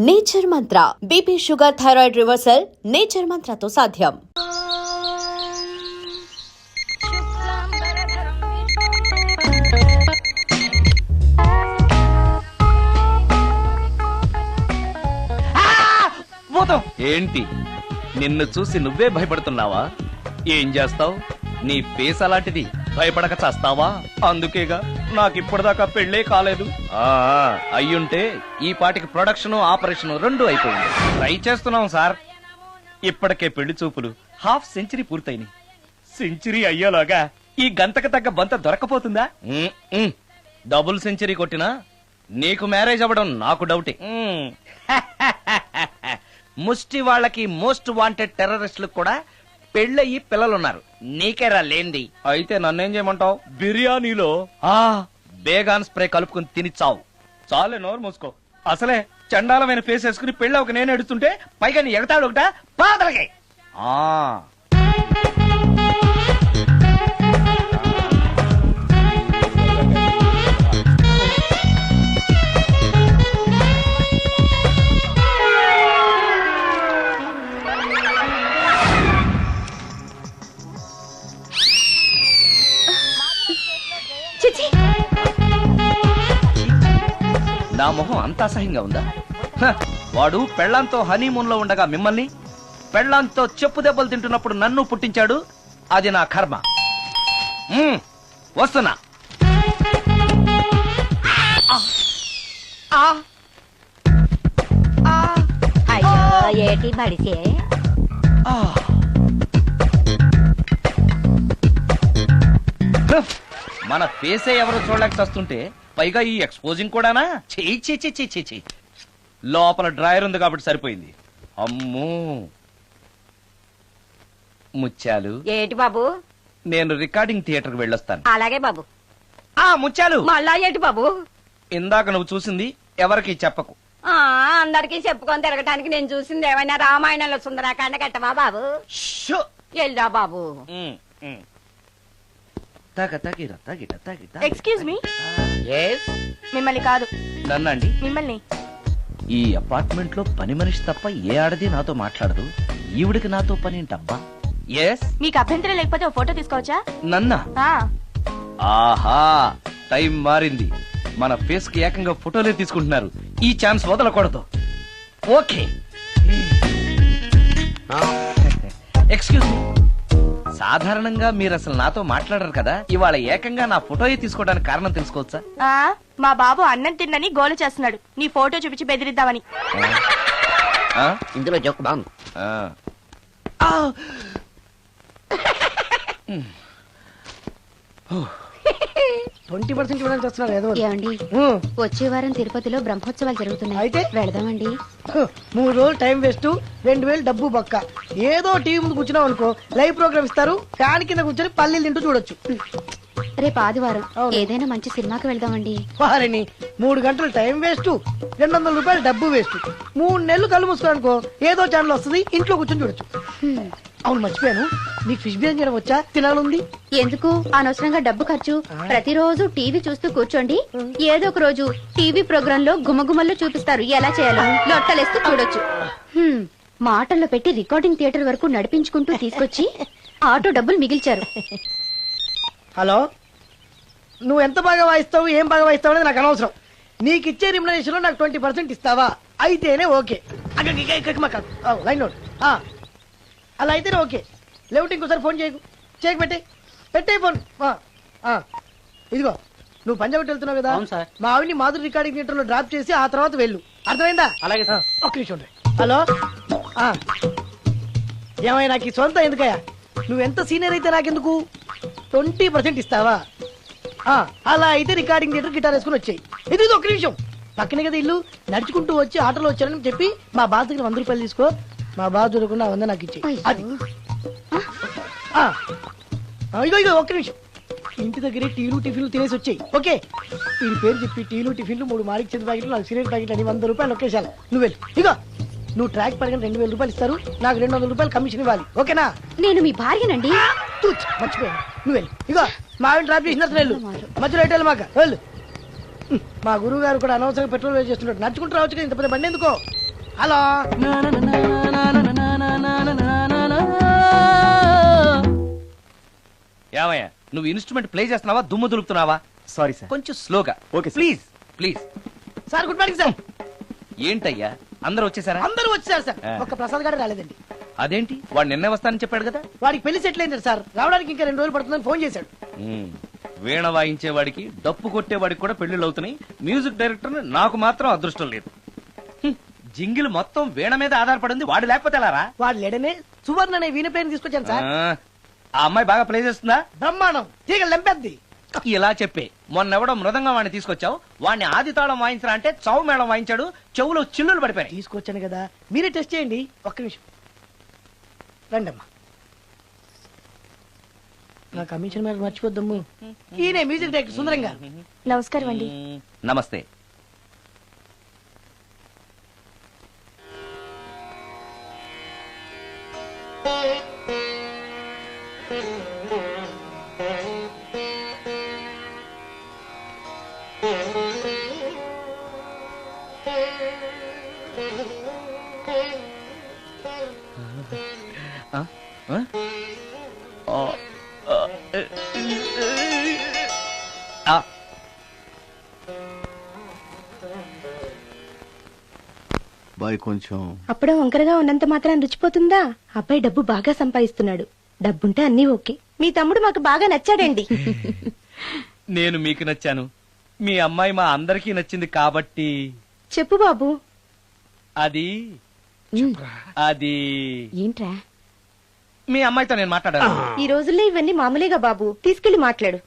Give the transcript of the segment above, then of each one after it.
Nature Mantra BP sugar thyroid reversal nature మంత్రతో సాధ్యం. ఏంటి నిన్ను చూసి నువ్వే భయపడుతున్నావా? ఏం చేస్తావు? నీ ఫేస్ అలాంటిది, భయపడక చేస్తావా? అందుకేగా నాకిప్పటిదాకా పెళ్లే కాలేదు. అయ్యుంటే ఈ పాటికి ప్రొడక్షన్ ఆపరేషన్ రెండు అయిపోయింది. ట్రై చేస్తున్నాం సార్. ఇప్పటికే పెళ్లి చూపులు హాఫ్ సెంచరీ పూర్తయినాయి. సెంచరీ అయ్యేలాగా ఈ గంతకు తగ్గ బంత దొరకపోతుందా? డబుల్ సెంచరీ కొట్టినా నీకు మ్యారేజ్ అవ్వడం నాకు డౌటే. ముష్టి వాళ్ళకి మోస్ట్ వాంటెడ్ టెర్రరిస్టులకు కూడా పెళ్ళయి పిల్లలున్నారు. నీకేరా లేంది. అయితే నన్నేం చేయమంటావు? బిర్యానీలో బేగాన్ స్ప్రే కలుపుకుని తిని చావు. చాలే, నోరు మూసుకో. అసలే చండాలమైన ఫేస్ వేసుకుని పెళ్ళి ఒక నేను ఎడుతుంటే పైగా నీ ఎగతాడు ఒకట పాదలకే. నా మొహం అంత అసహ్యంగా ఉందా? వాడు పెళ్లాంతో హనీమూన్ లో ఉండగా మిమ్మల్ని, పెళ్లాంతో చెప్పు దెబ్బలు తింటున్నప్పుడు నన్ను పుట్టించాడు. అది నా కర్మ. వస్తున్నా. ఏటి బడిసే మన ఫేసే ఎవరు చూడలేక వస్తుంటే పైగా ఈ ఎక్స్పోజింగ్ కూడానా? చెయ్యి. లోపల డ్రాయర్ ఉంది కాబట్టి సరిపోయింది. అమ్మో ముత్యాలు. ఏటి బాబు? నేను రికార్డింగ్ థియేటర్ కి వెళ్ళొస్తాను. అలాగే బాబు. ముత్యాలు, మళ్ళా ఏటి బాబు? ఇందాక నువ్వు చూసింది ఎవరికి చెప్పకు. అందరికి చెప్పుకొని తిరగటానికి నేను చూసింది ఏమైనా రామాయణంలో సుందరాకాండ కట్టవా బాబు? వెళ్ళా బాబు. Excuse me. మిమ్మల్ని కాదు. నన్నండి. మిమ్మల్ని. ఈ అపార్ట్మెంట్ లో పని మనిషి తప్ప ఏ ఆడది నాతో మాట్లాడదు. ఈవిడికి నాతో పని ఏంటబ్బా? ఎస్. మీకు అభ్యంతరం లేకపోతే ఓ ఫోటో తీసుకోవచ్చా? నన్నా? ఆహా, టైం మారింది. మన ఫేస్ కి ఏకంగా ఫోటోలే తీసుకుంటున్నారు. ఈ ఛాన్స్ వదలకూడదు. ఓకే. Excuse me. సాధారణంగా మీరు అసలు నాతో మాట్లాడరు కదా. ఇవాళ ఏకంగా నా ఫోటోయే తీసుకోవడానికి కారణం తెలుసుకోవచ్చా? మా బాబు అన్నం తిన్నని గోలు చేస్తున్నాడు. నీ ఫోటో చూపించి బెదిరిద్దామని. ఇందులో జోక్ బాగుంది. 20% ఇవ్వడానికి వస్తున్నారు ఏదో. ఏమండి, వచ్చే వారం తిరుపతిలో బ్రహ్మోత్సవాలు జరుగుతున్నాయి. అయితే వెళదామండి. 3 రోజులు టైం వేస్ట్, 2000 డబ్బు బొక్క. ఏదో టీవీ ముందు కూర్చున్నాం అనుకో, లైవ్ ప్రోగ్రామ్ ఇస్తారు. ఫ్యాన్ కింద కూర్చొని పల్లీలు తింటూ చూడొచ్చు. రేపు ఆదివారం ఏదైనా మంచి సినిమాకి వెళ్దామండి. వారిని 3 గంటలు టైం వేస్ట్, 200 రూపాయలు డబ్బు వేస్ట్. 3 నెలలు కళ్ళు మూసుకోనుకో, ఏదో ఛానల్ వస్తుంది, ఇంట్లో కూర్చొని చూడొచ్చు. అవును, మర్చిపోయాను, నీకు ఫిష్ బిర్యానీ చేయడం వచ్చా? తినాలుంది. ఎందుకు అనవసరంగా డబ్బు ఖర్చు? ప్రతిరోజు టీవీ చూస్తూ కూర్చోండి. ఏదో ఒక రోజు టీవీ ప్రోగ్రామ్ లో గుమ్మగుమ్మల్లో చూపిస్తారు ఎలా చేయాలో. లొట్టలేస్తూ చూడొచ్చు. మాటల్లో పెట్టి రికార్డింగ్ థియేటర్ వరకు నడిపించుకుంటూ తీసుకొచ్చి ఆటో డబ్బులు మిగిల్చారు. హలో, నువ్వు ఎంత బాగా వాయిస్తావు, ఏం బాగా వాయిస్తావు అనేది నాకు అనవసరం. నీకు ఇచ్చే రిమ్యునరేషన్ లో నాకు 20% ఇస్తావా? అయితేనే ఓకే. Line note. అలా అయితేనే ఓకే. లేవుటి ఇంకోసారి ఫోన్ చేయకు. పెట్టే ఫోన్. ఇదిగో, నువ్వు పంజాబ్ వెళ్తున్నావు కదా, మా ఆవిడ్ని మాధురి రికార్డింగ్ థియేటర్ లో డ్రాప్ చేసి ఆ తర్వాత వెళ్ళు. అర్థమైందా? అలాగే. ఒక్క నిమిషం. హలో, ఏమైనా నాకు ఈ సొంత ఎందుకయ్యా? నువ్వెంత సీనియర్ అయితే నాకెందుకు? 20% ఇస్తావా? అలా అయితే రికార్డింగ్ థియేటర్ గిటార్ వేసుకుని వచ్చాయి. ఇది ఒక్క నిమిషం. పక్కనే కదా ఇల్లు, నడుచుకుంటూ వచ్చి ఆటోలో వచ్చానని చెప్పి మా బాధ దగ్గర 100 రూపాయలు తీసుకో. మా బాధ దొరకకుండా 100 నాకు ఇచ్చి. అది ఇగో ఒక్క నిమిషం. ఇంటి దగ్గరే టీలు టిఫిన్లు తినేసి వచ్చాయి. ఓకే, వీడి పేరు చెప్పి టీలు టిఫిన్లు 3 మారికి చెంది ప్యాకెట్లు, 4 సిగరెట్ ప్యాకెట్లు అని 100 రూపాయలు ఒకేసారి. నువ్వు వెళ్ళు. ఇగో, నువ్వు ట్రాక్ పడగానే 2000 రూపాయలు ఇస్తారు. నాకు 200 రూపాయలు కమిషన్ ఇవ్వాలి. ఓకేనా? నేను మీ భార్యనండి. మర్చిపోయాను. నువ్వు వెళ్ళు. ఇగో, మా ఆవిడ డ్రాప్ చేసిన వెళ్ళు. మధ్యలో ఎటు మాకు వెళ్ళు. మా గురువు గారు కూడా అనవసరంగా పెట్రోల్ వేస్ట్ చేస్తున్నాడు. నడుచుకుంటూ రావచ్చు కదా, ఇంత పెద్ద బండి ఎందుకో. హలో. ఏమయ్యా నువ్వు ఇన్స్ట్రుమెంట్ ప్లే చేస్తున్నావా దుమ్ము దులుపుతున్నావా? Sorry sir. కొంచెం స్లోగా. Okay sir. Please please. Sir good morning sir. ఏంటయ్యా అందరూ వచ్చేసారా? అందరూ వచ్చారు సార్, ఆ. ఒక్క ప్రసాద్ గారు రాలేదండి. అదేంటి వాడు నిన్నే వస్తానని చెప్పాడు కదా. వాడికి పెళ్లి సెటిల్ అయింది సార్, రావడానికి ఇంకా 2 రోజులు పడుతుందని ఫోన్ చేశాడు. వీణ వాయించేవాడికి డప్పు కొట్టేవాడికి కూడా పెళ్లిళ్ళు అవుతున్నాయి. మ్యూజిక్ డైరెక్టర్ నాకు మాత్రం అదృష్టం లేదు. జింగిల్ మొత్తం వీణ మీద ఆధారపడింది, వాడు లేకపోతే ఎలారా? వాడు లేడనే సువర్ణ అనే వీణ ప్లేని తీసుకొచ్చాను సార్. ఆ అమ్మాయి బాగా ప్లే చేస్తుందా? బ్రహ్మాండం, తీగ లెంపెద్ది. ఇలా చెప్పే మొన్నెవడో మృదంగం వాడిని తీసుకొచ్చావు, వాడిని ఆది తాళం వాయించరా అంటే చౌ మేళం వాయించాడు, చెవులో చిల్లులు పడిపోయాయి. తీసుకొచ్చాను కదా, మీరే టెస్ట్ చేయండి. ఒక్క నిమిషం రండమ్మా. నా కమిషన్ మీద మర్చిపోద్దమ్ము. ఈయనే మ్యూజిక్ డైరెక్టర్ సుందరం గారు. నమస్కారం అండి. నమస్తే. బాయ్ కొంచెం అప్పుడే వంకరగా ఉన్నంత మాత్రం రుచిపోతుందా? అబ్బాయి డబ్బు బాగా సంపాదిస్తున్నాడు. డబ్బుంటే అన్నీ ఓకే. మీ తమ్ముడు మాకు బాగా నచ్చాడండి. నేను మీకు నచ్చాను, మీ అమ్మాయి మా అందరికీ నచ్చింది కాబట్టి. చెప్పు బాబు. అది అది ఏంట్రా? మీ అమ్మాయితో నేను మాట్లాడాను. ఈ రోజుల్లో ఇవన్నీ మామూలేగా బాబు, తీసుకెళ్లి మాట్లాడు.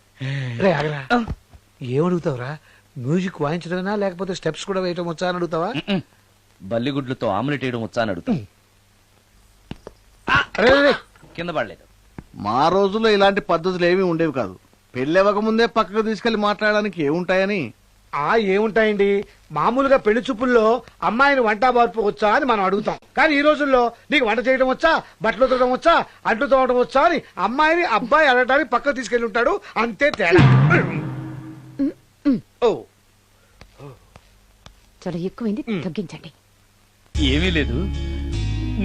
ఏమడుగుతావురా? మ్యూజిక్ వాయించడమేనా లేకపోతే స్టెప్స్ కూడా వేయటం వచ్చా అని అడుగుతావా? బల్లిగుడ్లతో ఆమ్లెట్ వేయడం వచ్చా అని అడుగుతా. కింద పడలేదు. మా రోజుల్లో ఇలాంటి పద్ధతులు ఏమీ ఉండేవి కాదు. పెళ్ళవక ముందే పక్కకు తీసుకెళ్లి మాట్లాడడానికి ఏముంటాయని. ఏముంటాయండి, మామూలుగా పెళ్లి చూపుల్లో అమ్మాయిని వంట బార్పు వచ్చా అని మనం అడుగుతాం. కానీ ఈ రోజుల్లో నీకు వంట చేయడం వచ్చా, బట్టలు ఉతకడం వచ్చా, అంట్లు తోవడం వచ్చా అని అమ్మాయిని అబ్బాయి అడగడానికి పక్కకు తీసుకెళ్లి ఉంటాడు. అంతే తేడా. ఓ చాలా ఎక్కువైంది, తగ్గించండి. ఏమీ లేదు,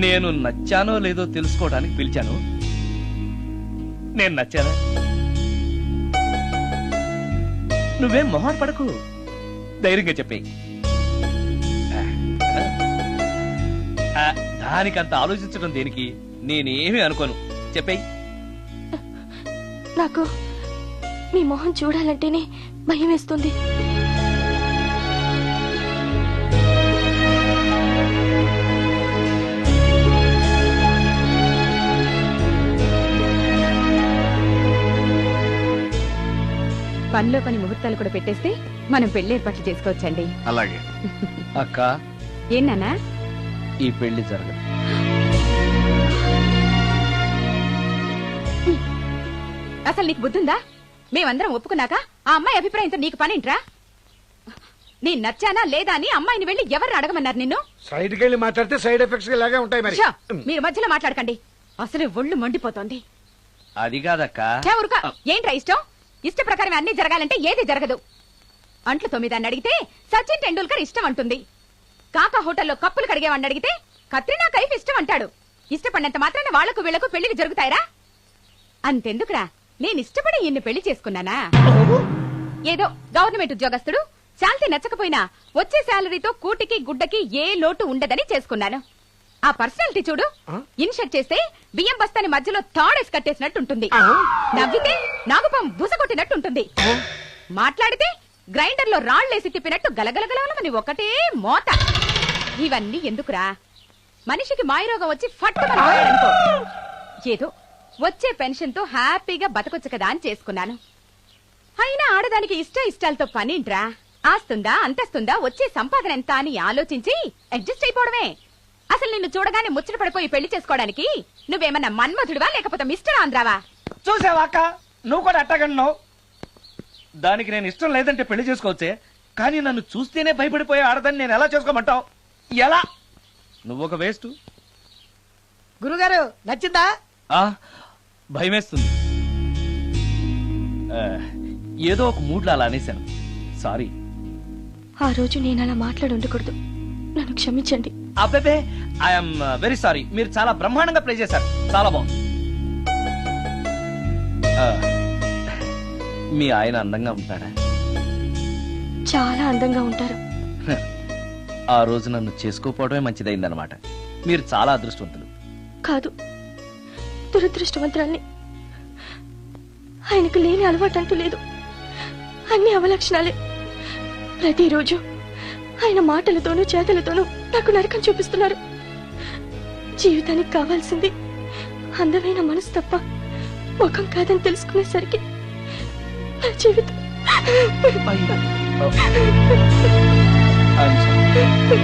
నేను నచ్చానో లేదో తెలుసుకోవడానికి పిలిచాను. నేను నచ్చానా? నువ్వేం మొహం పడకు, ధైర్యంగా చెప్పే. దానికంత ఆలోచించడం దేనికి? నేనేమీ అనుకోను, చెప్పేయి. నాకు మీ మొహం చూడాలంటేనే భయం వేస్తుంది. పనిలో పని ముహూర్తాలు కూడా పెట్టేస్తే మనం పెళ్లి ఏర్పాట్లు చేసుకోవచ్చండి. అలాగే అక్క, ఏనానా ఈ పెళ్లి జరగదు. అసలు నీకు బుద్ధుందా? మేమందరం ఒప్పుకున్నాక ఆ అమ్మాయి అభిప్రాయంతో నీకు పనింట్రా? నేను నచ్చానా లేదా అని అమ్మాయిని వెళ్ళి ఎవరు అడగమన్నారు నిన్ను? సైడ్కి వెళ్ళి మాట్లాడితే సైడ్ ఎఫెక్ట్స్ ఇలాగే ఉంటాయి. మరి ఛ, మీరు మధ్యలో మాట్లాడకండి, అసలు ఒళ్ళు మండిపోతోంది. అది కాదక్క. ఛే, ఊరుకో. ఏంట్రా ఇష్టం? ఇష్ట ప్రకారం అన్ని జరగాలంటే ఏది జరగదు. అంట్లు 9 అని అడిగితే సచిన్ టెండూల్కర్ ఇష్టం అంటుంది. కాకా హోటల్లో కప్పులు కడిగేవాడిని అడిగితే కత్రినా కైఫ్ ఇష్టం అంటాడు. ఇష్టపడినంత మాత్రాన వాళ్లకు వీళ్లకు పెళ్లికి జరుగుతాయిరా? అంతెందుకురా, నేను ఇష్టపడి ఈయన్ని పెళ్లి చేసుకున్నానా? ఏదో గవర్నమెంట్ ఉద్యోగస్తుడు, శాలరీ నచ్చకపోయినా వచ్చే శాలరీతో కూటికి గుడ్డకి ఏ లోటు ఉండదని చేసుకున్నాను. ఆ పర్సనాలిటీ చూడు, ఇన్షర్ట్ చేస్తే బియ్యం బస్తాని మధ్యలో తాడేసి కట్టేసినట్టుంటుంది. నవ్వితే నాగుపం బుసగొట్టినట్టుంటుంది. మాట్లాడితే గ్రైండర్ లో రాళ్లేసి తిప్పినట్టు గలగలగలమని ఒకటే మోత. ఇవన్నీ ఎందుకురా? మనిషికి మాయరోగం వచ్చి ఫట్టుమని పోయాడనుకో, ఏదో వచ్చే పెన్షన్ తో హ్యాపీగా బతకొచ్చు కదా అని చేసుకున్నాను. అయినా ఆడదానికి ఇష్టాలతో పనింట్రా? ఆస్తుందా, అంతస్తుందా, వచ్చే సంపాదన ఎంత అని ఆలోచించి అడ్జస్ట్ అయిపోవడమే. అసలు నిన్ను చూడగానే ముచ్చట పడిపోయి పెళ్లి చేసుకోవడానికి నువ్వేమన్నా మన్మధుడివా లేకపోతే మిస్టర్ ఆంధ్రావా? చూసావా అక్క, నువ్వు కూడా అట్టగన్నావు. దానికి నేను ఇష్టం లేదంటే పెళ్లి చేసుకోవచ్చే, కానీ నన్ను చూస్తేనే భయపడిపోయే ఆడదని నేను ఎలా చేసుకోమంటావు? ఎలా? నువ్వు ఒక వేస్ట్. గురుగారు నచ్చిందా? భయమేస్తుంది. ఏదో ఒక మూడ్లో అలా అనేశాను, సారీ. ఆ రోజు నేను అలా మాట్లాడి ఉండకూడదు, నన్ను క్షమించండి. అబ్బే ఐఎమ్ వెరీ సారీ, మీరు చాలా బ్రహ్మాండంగా ప్లే చేశారు, చాలా బాగుంది. మీ ఆయన అందంగా ఉంటాడా? చాలా అందంగా ఉంటారు. ఆ రోజు నన్ను చేసుకోపోవడమే మంచిదైందనమాట. మీరు చాలా అదృష్టవంతులు. కాదు, దురదృష్టవంతురాల్ని. ఆయనకు లేని అలవాటు అంటూ లేదు. అన్ని అవలక్షణాలే. ప్రతిరోజు ఆయన మాటలతోనూ చేతలతోనూ నాకు నరకం చూపిస్తున్నారు. జీవితానికి కావాల్సింది అందమైన మనసు తప్ప ముఖం కాదని తెలుసుకునేసరికి నా జీవితం I'm sorry.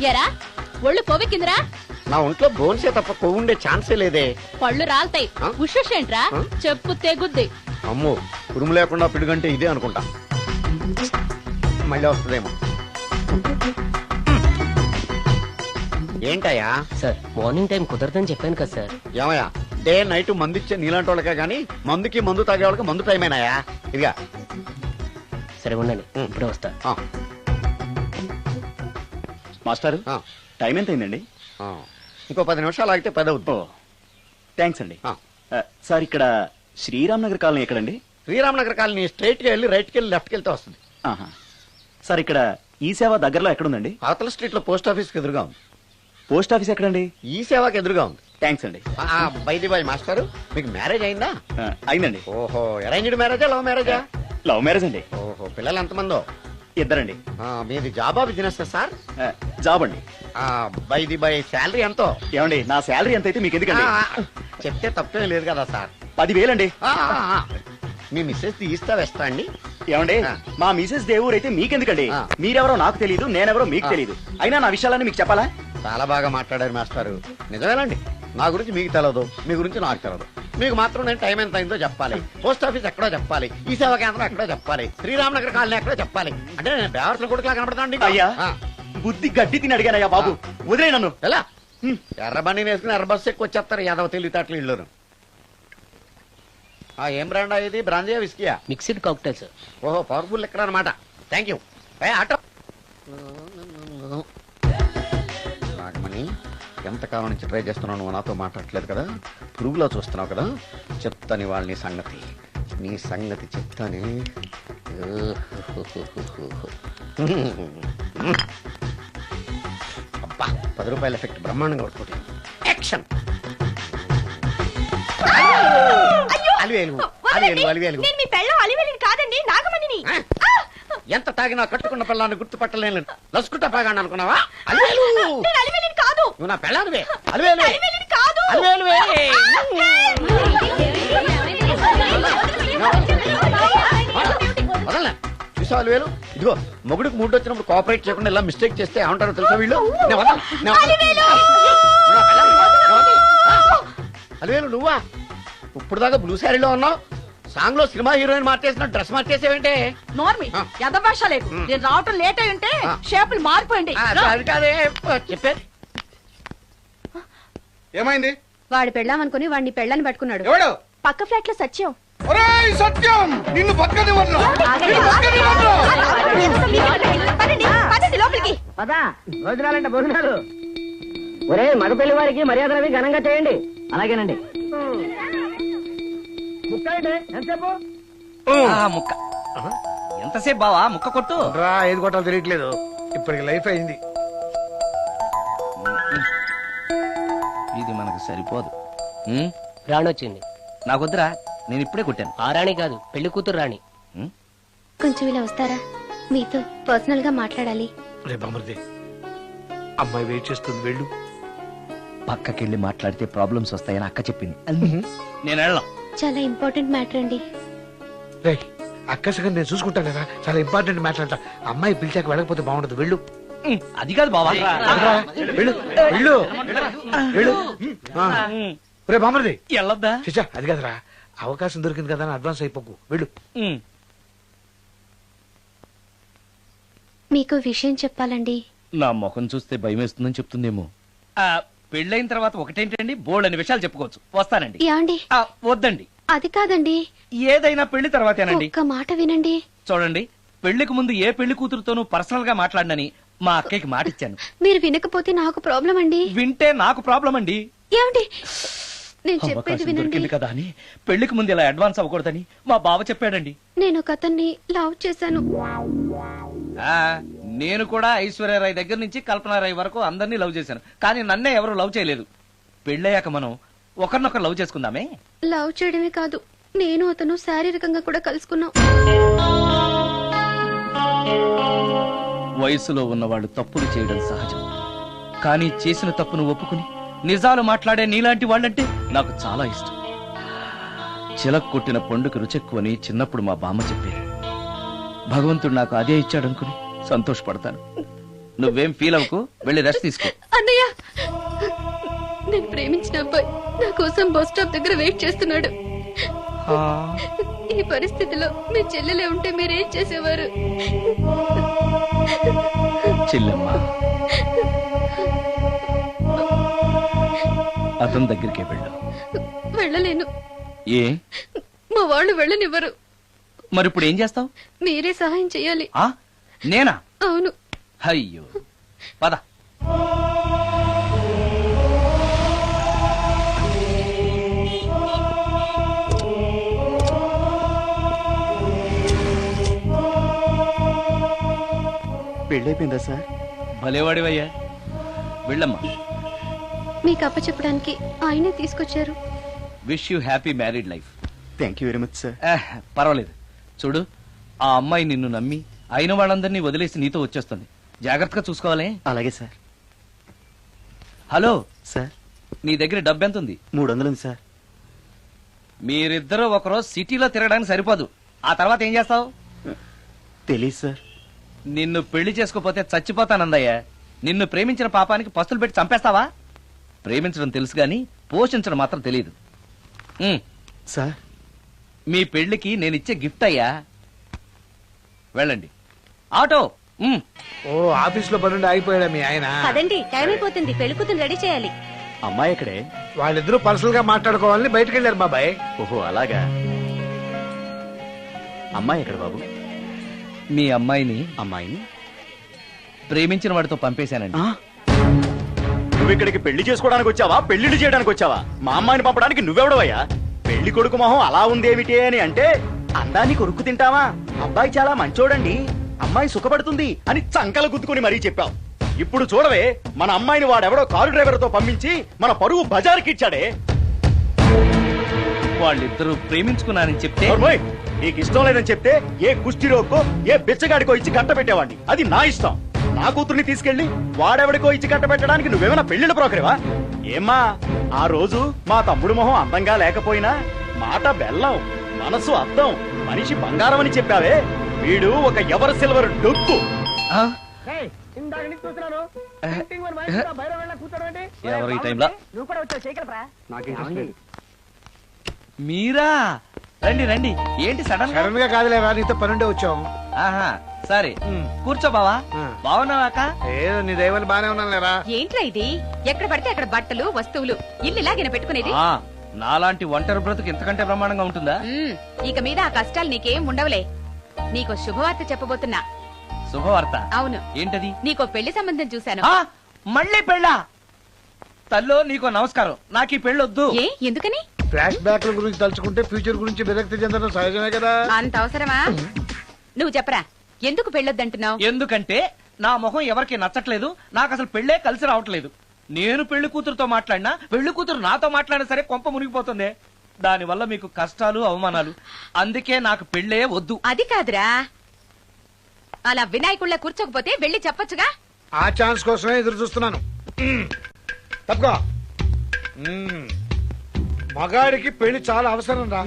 ఎరా ఒళ్ళు కొవ్వెక్కిందిరా? నా ఒంట్లో బోన్సే తప్ప కొవ్వుండే ఛాన్సే లేదే. పళ్ళు రాల్తాయి. ఆ? ఉషేంట్రా? ఆ? చెప్పు తెగుద్ది. అమ్మో, ఉరుము లేకుండా పిడుగంటే ఇదే అనుకుంటా. మళ్ళీ వస్తుందేమో. ఏంటయ్యా? సార్ మార్నింగ్ టైం కుదరదని చెప్పాను కదా సార్. ఏమయ్యా, డే నైట్ మందు ఇచ్చే నీలాంటి వాళ్ళకే గానీ మందుకి మందు తాగే వాళ్ళకి మందు టైమేనాయా? ఇదిగా సరే ఉండండి, ఇప్పుడే వస్తా. మాస్టర్, టైం ఎంత అయిందండి? ఇంకో 10 నిమిషాలు ఆగితే 10 అవుతుంది. థ్యాంక్స్ అండి. సార్, ఇక్కడ శ్రీరామ్ నగర్ కాలనీ ఎక్కడండి? శ్రీరామ్ నగర్ కాలనీ స్ట్రైట్ గా వెళ్ళి రైట్ కి వెళ్ళి లెఫ్ట్ కి వెళ్తే వస్తుంది. సార్, ఇక్కడ ఈ సేవ దగ్గరలో ఎక్కడుందండి? అవతల స్ట్రీట్ లో పోస్ట్ ఆఫీస్ కి ఎదురుగా ఉంది. పోస్ట్ ఆఫీస్ ఎక్కడండి? ఈ సేవకి ఎదురుగా ఉంది. థ్యాంక్స్ అండి. బై మాస్టర్, మీకు మ్యారేజ్ అయిందా? అయిందండి. ఓహో, అరేంజ్డ్ మ్యారేజా లవ్ మ్యారేజా? లవ్ మ్యారేజ్ అండి. ఓహో, పిల్లలు ఎంతమందో? ఇద్దరండి. మీది జాబా బిజినెస్ సార్? జాబ్ అండి. బై శాలరీ ఎంతో? ఏమండి, నా శాలరీ ఎంత అయితే మీకు ఎందుకండి? చెప్తే తప్పే లేదు కదా సార్. 10,000 అండి. మీ మిస్సెస్ తీస్తా వేస్తా అండి. ఏమండి, మా మిసెస్ దేవూర్ అయితే మీకెందుకండి? మీరెవరో నాకు తెలియదు, నేనెవరో మీకు తెలియదు. అయినా నా విషయాలన్నీ మీకు చెప్పాలా? చాలా బాగా మాట్లాడారు మాస్టారు. నిజమేనండి, నా గురించి మీకు తెలదు, మీ గురించి నాకు తెలదు. మీకు మాత్రం నేను టైం ఎంత అయిందో చెప్పాలి, పోస్ట్ ఆఫీస్ ఎక్కడో చెప్పాలి, ఈ సేవా కేంద్రం ఎక్కడో చెప్పాలి, శ్రీరామ్ నగర్ కాలనీ ఎక్కడో చెప్పాలి. అంటే నేను బేవర్సన కొడుకులా కనబడతానండి. అయ్యా, బుద్ధి గడ్డి తిని అడిగానయ్యా బాబు, వదిలే నన్ను. ఎలా ఎర్రబండి వేసుకుని ఎర్ర బస్సు ఎక్కువ వచ్చేస్తారు యాదవ తెలివితేటలు ఇళ్ళను. ఏం బ్రాండ్ ఇది? బ్రాంజియా విస్కియా? Mixed cocktail sir. ఓహో, పవర్ఫుల్ ఎక్కడ అనమాట. Thank you. ఆటో నాగమణి, ఎంతకాలం నుంచి ట్రై చేస్తున్నావు, నువ్వు నాతో మాట్లాడట్లేదు కదా, పురుగులో చూస్తున్నావు కదా, చెప్తాను వాళ్ళ నీ సంగతి చెప్తానే. అబ్బా, 10 రూపాయల ఎఫెక్ట్ బ్రహ్మాండంగా పడుకుంటాను. యాక్షన్. ఎంత తాగినా కట్టుకున్న పిల్లాన్ని గుర్తుపట్టలేను. లసుకుంటా పాగాను అనుకున్నావా? నువ్వు నా పిల్లానివే. వదలనా? చూసావు అలివేలు? ఇదిగో, మొగుడికి మూడు వచ్చినప్పుడు కోఆపరేట్ చేయకుండా ఇలా మిస్టేక్ చేస్తే ఏమంటారో తెలుసా వీళ్ళు? అలివేలు నువ్వా? ఇప్పుడు దాకా బ్లూ శారీలో ఉన్నావు, సాంగ్ లో సినిమా హీరోయిన్ మార్చేసిన డ్రెస్ మార్చేసేవంటే? నోర్మి యథభాష లేదు. నేను రావటం లేట్ అయి ఉంటే షేపులు మారిపోయింది. అది కాదే చెప్పేది. ఏమైంది? వాడు పెళ్ళామనుకుని వాడిని పెళ్ళని పట్టుకున్నాడు. ఎవడు? పక్క ఫ్లాట్ లో సత్యం. ఒరేయ్ సత్యం, నిన్ను బతకనివ్వను. లోపలికి పదా, భోజనాలంటే భోజనాలు. ఒరే, మగ పెళ్లి వారికి మర్యాదలవి ఘనంగా చేయండి. అలాగేనండి. ఎంతసేపు? ముక్క ఎంతసేపు బావా? ముక్క కొట్టు. ఏది కొట్టాలో తెలియట్లేదు, ఇప్పటికి లైఫ్ అయింది. ఇది మనకు సరిపోదు. రాణి వచ్చింది. నాకొద్దురా, నేను ఇప్పుడే కొట్టాను. ఆ రాణి కాదు, పెళ్లి కూతురు రాణి. కొంచెం ఇలా వస్తారా? మీతో పర్సనల్ గా మాట్లాడాలి. రే బామర్ది, అమ్మాయి వెయిట్ చేస్తుంది, వెళ్ళు. పక్కకెళ్ళి మాట్లాడితే ప్రాబ్లమ్స్ వస్తాయని అక్క చెప్పింది. నేను వెళ్ళాం. చాలా ఇంపార్టెంట్ మ్యాటర్ అండి. రే, అక్కసగా నేను చూసుకుంటాను కదా, చాలా ఇంపార్టెంట్ మాట్లాడతా. అమ్మాయి పిలిచాక వెళ్ళకపోతే బాగుండదు, వెళ్ళు. అది కాదు బావా, వెళ్ళు వెళ్ళు వెళ్ళు. రే బామర్ది, వెళ్ళొద్దా? చిచ్చా, అది కదరా, అవకాశం దొరికింది కదా అని అడ్వాన్స్ అయిపోకు, వెళ్ళు. మీకు విషయం చెప్పాలండి. నా ముఖం చూస్తే భయం వేస్తుందని చెప్తుందేమో. పెళ్ళైన తర్వాత ఒకటేంటండి, బోల్డని విషయాలు చెప్పుకోవచ్చు. వస్తానండి. యాండి వద్దండి, అది కాదండి, ఏదైనా పెళ్లి తర్వాతేనండి. ఒక్క మాట వినండి. చూడండి, పెళ్లికి ముందు ఏ పెళ్లి కూతురుతోనూ పర్సనల్ గా మాట్లాడనని మా అక్కకి మాట ఇచ్చాను. మీరు వినకపోతే నాకు ప్రాబ్లం అండి. వింటే నాకు ప్రాబ్లం అండి. ఏమండి, నేను చెప్పేది అవకాశం వినండి. దొరికింది కదా అని పెళ్లికి ముందు ఇలా అడ్వాన్స్ అవ్వకూడదని మా బావ చెప్పాడండి. నేను ఒక అతన్ని లవ్ చేశాను. నేను కూడా ఐశ్వర్యరాయ్ దగ్గర నుంచి కల్పనారాయ్ వరకు అందరినీ లవ్ చేశాను, కానీ నన్నే ఎవరు లవ్ చేయలేదు. పెళ్ళయ్యాక మనం ఒకరినొకరు లవ్ చేసుకుందామే. లవ్ చేయడమే కాదు, నేను అతను శారీరకంగా కూడా కలుసుకున్నాం. వయసులో ఉన్నవాళ్ళు తప్పులు చేయడం సహజం, కానీ చేసిన తప్పును ఒప్పుకుని నిజాలు మాట్లాడే నీలాంటి వాళ్ళంటే నాకు చాలా ఇష్టం. చిలక కొట్టిన పండుగ రుచెక్కువని చిన్నప్పుడు మా బామ్మ చెప్పేది. భగవంతుడు నాకు అదే ఇచ్చాడనుకుని సంతోషపడతాను. నువ్వేం ఫీల్ అవ్వకు, వెళ్ళి రెస్ట్ తీసుకో. అన్నయ్య, నేను ప్రేమించిన అబ్బాయి నా కోసం బస్ స్టాప్ దగ్గర వెయిట్ చేస్తున్నాడు. ఈ పరిస్థితిలో మీ చెల్లెలే ఉంటే మీరేం చేసేవారు? చెల్లెమ్మా, అతని దగ్గరికే వెళ్ళు. వెళ్ళలేను. ఏ? మా వాళ్ళు వెళ్ళనివ్వరు. మరి ఇప్పుడు ఏం చేస్తావు? మీరే సహాయం చేయాలి. నేనా? అవును. అయ్యో, పద. పెళ్ళైపోయిందా సార్? భలేవాడివయ్యా, వెళ్ళమ్మా. మీకు అప్పచెప్పడానికి ఆయనే తీసుకొచ్చారు. Wish you happy married life. Thank you very much sir. పర్వాలేదు. చూడు, ఆ అమ్మాయి నిన్ను నమ్మి అయిన వాళ్ళందరినీ వదిలేసి నీతో వచ్చేస్తుంది. జాగ్రత్తగా చూసుకోవాలి. అలాగే సార్. హలో సార్, నీ దగ్గర డబ్బు ఎంత ఉంది? 300 ఉంది సార్. మీరిద్దరూ ఒకరోజు సిటీలో తిరగడానికి సరిపోదు. ఆ తర్వాత ఏం చేస్తావు? తెలీదు సార్. నిన్ను పెళ్లి చేసుకోపోతే చచ్చిపోతానందయ్యా. నిన్ను ప్రేమించిన పాపానికి పస్తులు పెట్టి చంపేస్తావా? ప్రేమించడం తెలుసు గాని పోషించడం మాత్రం తెలియదు. సార్, మీ పెళ్లికి నేనిచ్చే గిఫ్ట్ అయ్యా. వెళ్ళండి. ఆటో. ఓ, ఆఫీస్ లో పనుండి ఆగిపోయాడా మీ ఆయన? అదండి, టైం అయిపోతుంది, పెళ్లి కూతురు రెడీ చేయాలి. అమ్మాయి ఎక్కడే? వాళ్ళిద్దరూ పర్సనల్ గా మాట్లాడుకోవాలని బయటకు వెళ్ళారు బాబాయ్. ఓహో, అలాగా. అమ్మాయి ఎక్కడ బాబు? మీ అమ్మాయిని అమ్మాయిని ప్రేమించిన వాడితో పంపేశానండి. నువ్వు ఇక్కడికి పెళ్లి చేసుకోవడానికి వచ్చావా, పెళ్లిళ్ళు చేయడానికి వచ్చావా? మా అమ్మాయిని పంపడానికి నువ్వెవడవయ్యా? పెళ్లి కొడుకు మొహం అలా ఉందేమిటి అని అంటే, అందాన్ని కొరుక్కు తింటావా? అబ్బాయి చాలా మంచోడండి, అమ్మాయి సుఖపడుతుంది అని చంకలు గుద్దుకుని మరీ చెప్పావు. ఇప్పుడు చూడవే, మన అమ్మాయిని వాడెవడో కారు డ్రైవర్ తో పంపించి మన పరువు బజార్కి ఇచ్చాడే. వాళ్ళిద్దరూ ప్రేమించుకున్నారని చెప్తే, నీకు ఇష్టం లేదని చెప్తే ఏ కుష్టిరోకో ఏ బిచ్చగాడికో ఇచ్చి కట్ట పెట్టేవాడిని. అది నా ఇష్టం. నా కూతుర్ని తీసుకెళ్లి వాడెవడికో ఇచ్చి కట్ట పెట్టడానికి నువ్వేమైనా పెళ్లిళ్ళ బ్రోకరేవా? ఏమ్మా, ఆ రోజు మా తమ్ముడు మొహం అందంగా లేకపోయినా మాట బెల్లం, మనసు అద్దం, మనిషి బంగారం అని చెప్పావే. వీడు ఒక ఎవరు సిల్వర్ డొక్కు. ఎవరు ఈ టైంలో? మీరా? రండి రండి. ఏంటి సడన్ గా కాదులేరా, నీతో పనుండే వచ్చాం. ఆహా, సరే కూర్చో బావా. బాగున్నావాక? ఏదో నీ దైవాన్ని బానే ఉన్నాను లేరా. ఏంట్రా ఇది? ఎక్కడ పడితే అక్కడ బట్టలు వస్తువులు ఇల్లు ఇలాగైనా పెట్టుకునేది? నాలాంటి ఒంటరి బ్రతుకు ఇంతకంటే బ్రహ్మాండంగా ఉంటుందా? ఇక మీద ఆ కష్టాలు నీకేం ఉండవులే. నీకో శుభవార్త చెప్పబోతున్నా. శుభవార్త? అవును. ఏంటది? నీకో పెళ్లి సంబంధం చూశాను. మళ్ళీ పెళ్ళా? తల్లో నీకో నమస్కారం, నాకు ఈ పెళ్ళొద్దు. ఏ, ఎందుకని? ఫ్లాష్ బ్యాక్ గురించి తలుచుకుంటే ఫ్యూచర్ గురించి విరక్తి చెందడం సహజమే కదా. అంత అవసరమా? నువ్వు చెప్పరా, ఎందుకు పెళ్ళొద్దంటున్నావు? ఎందుకంటే నా మొహం ఎవరికి నచ్చట్లేదు, నాకు అసలు పెళ్ళే కలిసి రావట్లేదు. నేను పెళ్లి కూతురుతో మాట్లాడినా, పెళ్లి కూతురు నాతో మాట్లాడినా సరే కొంప మునిగిపోతుంది. దానివల్ల మీకు కష్టాలు, అవమానాలు. అందుకే నాకు పెళ్ళే వద్దు. అది కాదురా, అలా వినాయకుళ్ళ కూర్చోకపోతే వెళ్ళి చెప్పొచ్చుగా. ఆ ఛాన్స్ కోసమే ఎదురు చూస్తున్నాను. తప్పుకో. మగాడికి పెళ్లి చాలా అవసరం రా.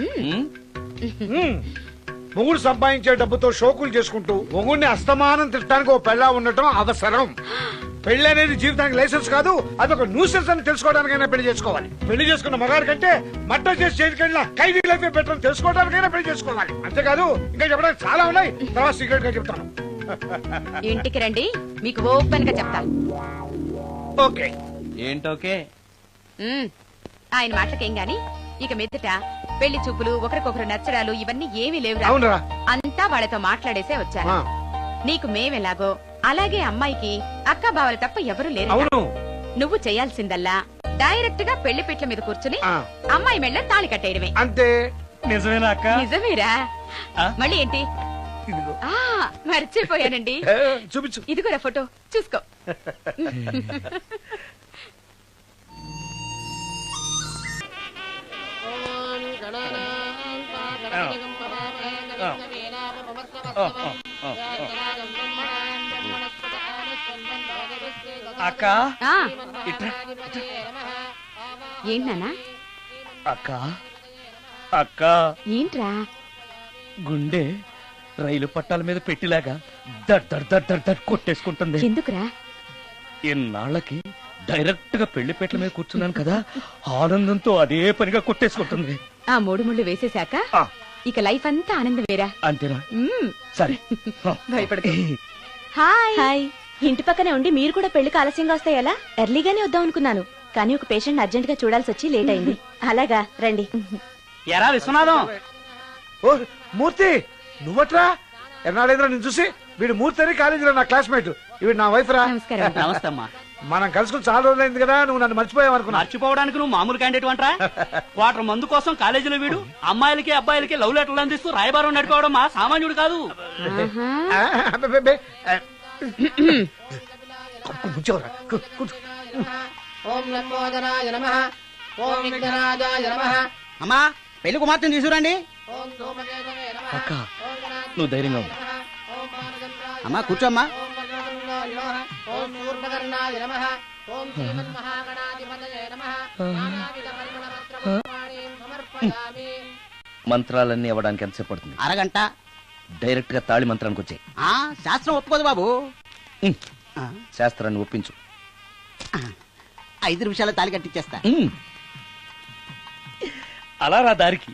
మొగుడు సంపాదించే డబ్బుతో షోకులు చేసుకుంటూ మొగుడిని అస్తమానం తిట్టడానికి ఓ పెళ్ళా ఉండటం అవసరం. పెళ్లి అనేది జీవితానికి లైసెన్స్ కాదు, అదొక న్యూసెన్స్ అని తెలుసుకోవడానికైనా పెళ్లి చేసుకోవాలి. పెళ్లి చేసుకున్న మగాడి కంటే మట్ట చేసి చేయకుండా ఖైదీ లైఫ్ బెటర్ అని తెలుసుకోవడానికైనా పెళ్లి చేసుకోవాలి. అంతేకాదు ఇంకా చెప్పడానికి చాలా ఉన్నాయి, తర్వాత సీక్రెట్ గా చెప్తాను. ఇంటికి రండి, మీకు ఓపెన్ గా చెప్తా. ఓకే. ఏంటోకే? ఆయన మాటలకేం గాని ఇక మీదట పెళ్లి చూపులు, ఒకరికొకరు నచ్చడాలు ఇవన్నీ ఏమీ లేవు. అవునరా? అంతా వాళ్ళతో మాట్లాడేసే వచ్చాను. ఆ. నీకు మేమెలాగో అలాగే అమ్మాయికి అక్క బావలు తప్ప ఎవరు లేరు. అవును. నువ్వు చేయాల్సిందల్లా డైరెక్ట్ గా పెళ్లి పీటల మీద కూర్చుని ఆ. అమ్మాయి మెళ్ళ తాళి కట్టేయడమే. అంతే. నిజమేనా అక్క? నిజమేరా? ఆ? మళ్ళీ ఏంటి? ఇదిగో. ఆ మర్చిపోయానండి. చూపించు. ఇదిగోరా ఫోటో, చూసుకో. అక్క ఆ, ఇట్రా. ఏంటన్నా? అక్క అక్క ఏంట్రా? గుండె రైలు పట్టాల మీద పెట్టిలాగా దడ్ దడ్ దడ్ దడ్ దడ్ కొట్టేసుకుంటుంది. ఎందుకురా? ఇన్నాళ్ళకి డైరెక్ట్ గా పెళ్లి పెట్టల మీద కూర్చున్నాను కదా, ఆనందంతో అదే పనిగా కొట్టేసుకుంటుంది. ఆ 3 ముళ్ళు వేసేశాక ఆ. ఇక లైఫ్ అంతా ఆనందం వేరా. అంతేనా? సరే. భయపడకు. Hi hi. ఇంటి పక్కనే ఉండి మీరు కూడా పెళ్లికి ఆలస్యంగా వస్తే ఎలా? ఎర్లీగానే వద్దాం అనుకున్నాను, కానీ ఒక పేషెంట్ అర్జెంట్ గా చూడాల్సి వచ్చి లేట్ అయింది. అలాగా రండి. ఎరా విశ్వనాథం, ఓ మూర్తి, నువ్వట్రా? ఎన్నాడైందిరా నేను చూసి? వీడు మూర్తి అని కాలేజీలో నా క్లాస్మేట్, వీడు నా వైఫ్ రా. నమస్కారం. నమస్తే అమ్మా. మనం కలుసుకుని చాలా రోజులైంది కదా, నువ్వు నన్ను మర్చిపోయావు అనుకున్నా. మర్చిపోవడానికి నువ్వు మామూలు క్యాండిడేట్ అంటరా? క్వార్టర్ మందు కోసం కాలేజీలో వీడు అమ్మాయిలకి అబ్బాయిలకి లవ్ లెటర్లు అందిస్తూ రాయబారం నడుకోవడం మా సామాన్యుడు కాదు. కూర్చోరా. అమ్మా పెళ్లి కుమార్తెను తీసుకురండి. అక్క నువ్వు ధైర్యంగా ఉండు. అమ్మా కూర్చోమ్మా. మంత్రాలన్నీ అవ్వడానికి ఎంతసేపు పడుతుంది? అరగంట. డైరెక్ట్ గా తాళి మంత్రానికి వచ్చాయి. శాస్త్రం ఒప్పుకోదు బాబు. శాస్త్రాన్ని ఒప్పించు. 5 నిమిషాలు తాళి కట్టించేస్తా. అలా రా దారికి.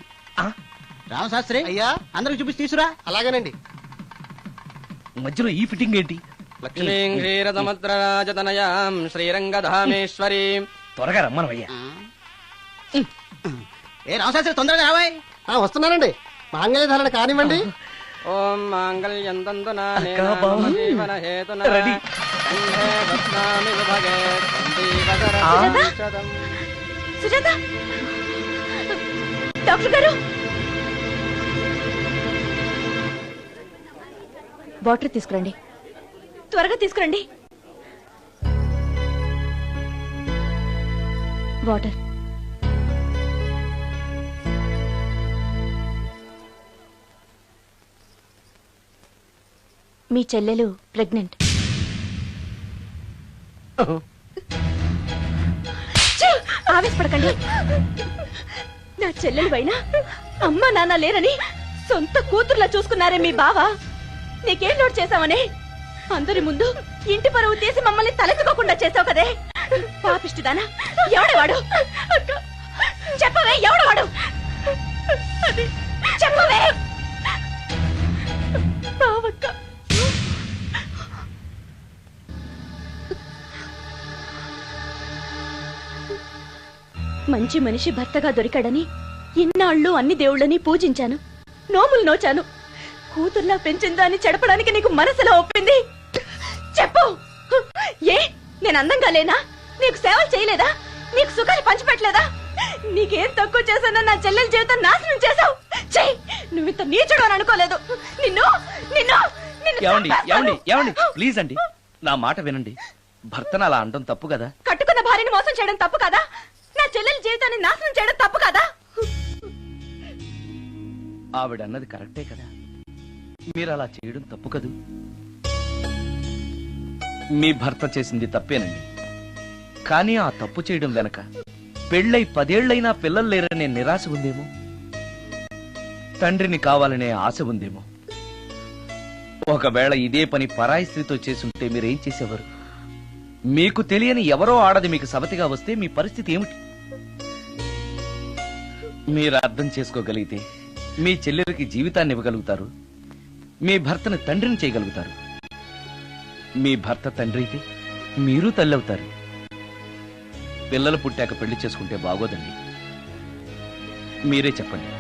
రామశాస్త్రి అయ్యా, అందరికి చూపించి తీసురా. అలాగేనండి. మధ్యలో ఈ ఫిట్టింగ్ ఏంటి? లక్ష్మీం క్షీరసముద్రరాజతనయాం శ్రీరంగధామేశ్వరీం. త్వరగా రమ్మనవయ్యా. ఏ రామశాస్త్రి తొందరగా రావాయ్. వస్తున్నానండి. మాంగళ్యధారణ కానివ్వండి. ఓం మాంగళ్యం తంతునా అక్కా, బావ. జీవన హేతునా రెడీ. కంఠే బధ్నామి విభగే శతం. సుజాత, డాక్టర్ గారు, వాటర్ తీసుకురండి. త్వరగా తీసుకురండి. వాటర్. మీ చెల్లెలు ప్రెగ్నెంట్. ఆవేశపడకండి. నా చెల్లెలు అయినా అమ్మ నాన్న లేరని సొంత కూతుర్లా చూసుకున్నారే మీ బావ. నీకేం లోటు చేశావనే? అందరి ముందు ఇంటి పరువు తీసి మమ్మల్ని తలెత్తుకోకుండా చేసావు కదే. పాపిష్టిదానా? ఎవడేవాడు? చెప్పవే, ఎవడవాడు? చెప్పవే. బావక్క, మంచి మనిషి భర్తగా దొరికాడని ఇన్నాళ్ళు అన్ని దేవుళ్ళని పూజించాను, నోములు నోచాను. కూతుర్లా పెంచిందా అని చెడపడానికి నీకు మనసులో ఒప్పింది? చెప్పు. ఏ నేను అందంగా లేనా? నీకు సేవలు చేయలేదా? నీకు సుఖాలు పంచిపెట్టలేదా? నీకేం తక్కువ చేశానో నా చెల్లెల జీవితం నాశనం చేశావు. చెయ్యి. నువ్వు ఇంత నీచుడు అని అనుకోలేదు. నిన్ను నిన్ను నిన్ను ఏమండి చంపేస్తాను. ఏమండి ఏమండి ప్లీజ్ అండి, నా మాట వినండి. భర్తను అలా అనడం తప్పు కదా. కట్టుకున్న భార్యని మోసం చేయడం తప్పు కదా? నా చెల్లెల జీవితాన్ని నాశనం చేయడం తప్పు కదా? ఆవిడ అన్నది కరెక్టే కదా. మీరు అలా చేయడం తప్పు కదూ. మీ భర్త చేసింది తప్పేనండి. కానీ ఆ తప్పు చేయడం వెనక పెళ్ళై 10 ఏళ్లైనా పిల్లలు లేరనే నిరాశ ఉందేమో, తండ్రిని కావాలనే ఆశ ఉందేమో. ఒకవేళ ఇదే పని పరాయి స్త్రీతో చేసుంటే మీరేం చేసేవారు? మీకు తెలియని ఎవరో ఆడది మీకు సవతిగా వస్తే మీ పరిస్థితి ఏమిటి? మీరు అర్థం చేసుకోగలిగితే మీ చెల్లెలకి జీవితాన్ని ఇవ్వగలుగుతారు, మీ భర్తను తండ్రిని చేయగలుగుతారు. మీ భర్త తండ్రి అయితే మీరు తల్లి అవుతారు. పిల్లలు పుట్టాక పెళ్లి చేసుకుంటే బాగోదండి. మీరే చెప్పండి.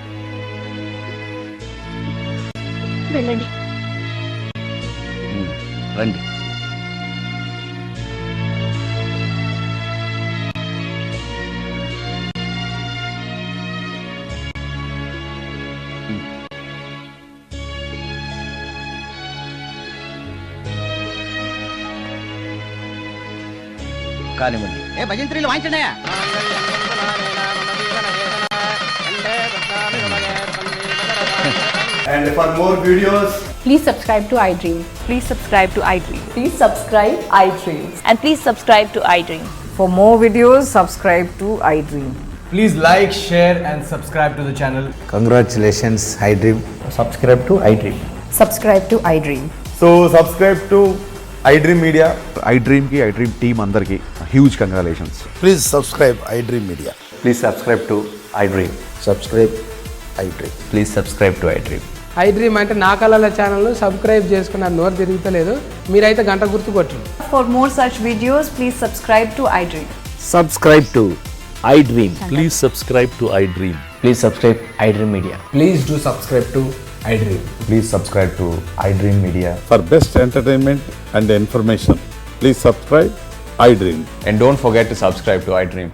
వెళ్ళండి. రండి. కానివ్వండి. ఏ భజంత్రీలు వాయించండి. And for more videos, Please subscribe to iDream. Please subscribe to iDream. Please subscribe iDream. And please subscribe to iDream. For more videos, subscribe to iDream. Please like, share and subscribe to the channel. Congratulations iDream. Subscribe to iDream. Subscribe to iDream. So subscribe to iDream media. iDream కి iDream team అందరికి huge congratulations. please subscribe iDream Media. Please subscribe to iDream. Subscribe iDream. Please subscribe to iDream. iDream అంటే నా కళల channel subscribe చేసుకున్న నోరు తిరుగుతలేదు. మీరైతే గంట గుర్తు కొట్టండి. For more such videos, please subscribe to iDream. Subscribe to iDream. Please subscribe to iDream. Please subscribe iDream Media. Please do subscribe to iDream. Please subscribe to iDream media. For best entertainment and information, please subscribe iDream. And don't forget to subscribe to iDream.